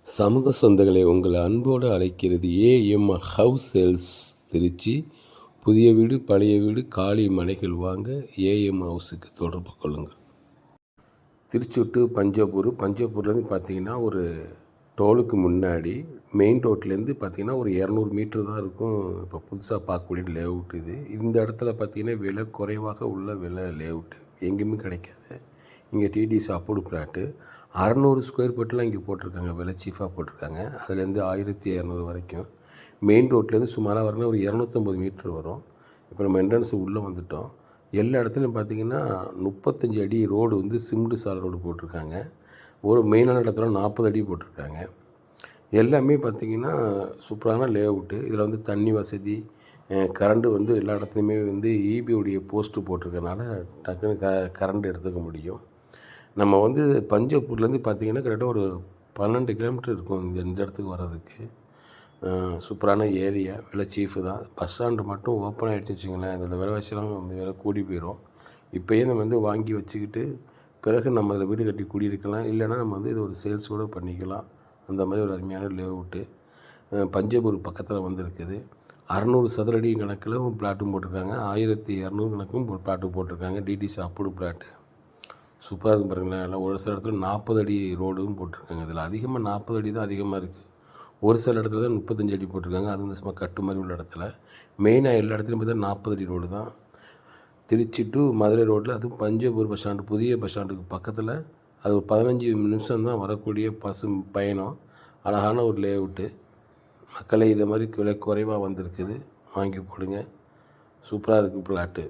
சமூக சொந்தங்களை உங்களை அன்போடு அழைக்கிறது ஏஎம் ஹவுஸ் சேல்ஸ் திருச்சி. புதிய வீடு, பழைய வீடு, காலி மனைகள் வாங்க ஏஎம் ஹவுஸுக்கு தொடர்பு கொள்ளுங்கள். திருச்சி டு பஞ்சப்பூர்லேருந்து பார்த்தீங்கன்னா ஒரு டோலுக்கு முன்னாடி மெயின் ரோட்லேருந்து பார்த்தீங்கன்னா ஒரு 200 மீட்டர் தான் இருக்கும். இப்போ புதுசாக பார்க்கக்கூடிய லேஅவுட் இது. இந்த இடத்துல பார்த்தீங்கன்னா விலை குறைவாக உள்ள விலை லேஅவுட்டு எங்கேயுமே கிடைக்காது. இங்கே டிடிசி அப்ரூவ்டு பிளாட்டு 600 ஸ்கொயர் ஃபீட்லாம் இங்கே போட்டிருக்காங்க. விலை சீஃபாக போட்டிருக்காங்க. அதுலேருந்து 1200 வரைக்கும். மெயின் ரோட்லேருந்து சுமாராக வரணும் ஒரு 250 மீட்ரு வரும். இப்போ நம்ம என்ட்ரன்ஸு உள்ளே வந்துவிட்டோம். எல்லா இடத்துலையும் பார்த்திங்கன்னா 35 அடி ரோடு வந்து சிமெண்ட் சாலை ரோடு போட்டிருக்காங்க. ஒரு மெயினான இடத்துல 40 அடி போட்டிருக்காங்க. எல்லாமே பார்த்திங்கன்னா சூப்பரான லேஅவுட்டு. இதில் வந்து தண்ணி வசதி, கரண்ட்டு வந்து எல்லா இடத்துலையுமே வந்து ஈபியுடைய போஸ்ட்டு போட்டிருக்கனால டக்குன்னு கரண்ட் எடுத்துக்க முடியும். நம்ம வந்து பஞ்சப்பூர்லேருந்து பார்த்திங்கன்னா கிட்டத்தட்ட ஒரு 12 கிலோமீட்டர் இருக்கும் இந்த இடத்துக்கு வர்றதுக்கு. சூப்பரான ஏரியா, விலை சீஃபு தான். பஸ் ஸ்டாண்டு மட்டும் ஓப்பன் ஆகிடுச்சு வச்சுங்களேன், இதோட விலைவாசிலாம் வந்து விலை கூடி போயிடும். இப்போயே நம்ம வந்து வாங்கி வச்சுக்கிட்டு பிறகு நம்ம அதில் வீடு கட்டி குடியிருக்கலாம். இல்லைனா நம்ம வந்து இது ஒரு சேல்ஸ் கூட பண்ணிக்கலாம். அந்த மாதிரி ஒரு அருமையான லேஅவுட்டு பஞ்சப்பூர் பக்கத்தில் வந்துருக்குது. 600 சதுரடி கணக்கில் பிளாட்டும் போட்டிருக்காங்க. 1200 கணக்கும் பிளாட்டு போட்டிருக்காங்க. DTCP approved plot. சூப்பராக இருக்கும் பாருங்களேன். எல்லாம் ஒரு சில இடத்துல 40 அடி ரோடும் போட்டிருக்காங்க. இதில் அதிகமாக 40 அடி தான் அதிகமாக இருக்குது. ஒரு சில இடத்துல தான் 35 அடி போட்டிருக்காங்க. அது வந்து சும்மா கட்டு மாதிரி உள்ள இடத்துல. மெயினாக எல்லா இடத்துலையும் பார்த்தா 40 அடி ரோடு தான். திருச்சி டு மதுரை ரோட்டில், அதுவும் பஞ்சப்பூர் பஸ் ஸ்டாண்டு, புதிய பஸ் ஸ்டாண்டுக்கு பக்கத்தில். அது ஒரு 15 நிமிஷம் தான் வரக்கூடிய பயணம். அழகான ஒரு லேஅவுட்டு. மக்களை இதை மாதிரி விலை குறைவாக வந்திருக்குது. வாங்கி போடுங்க. சூப்பராக இருக்குது பிளாட்டு.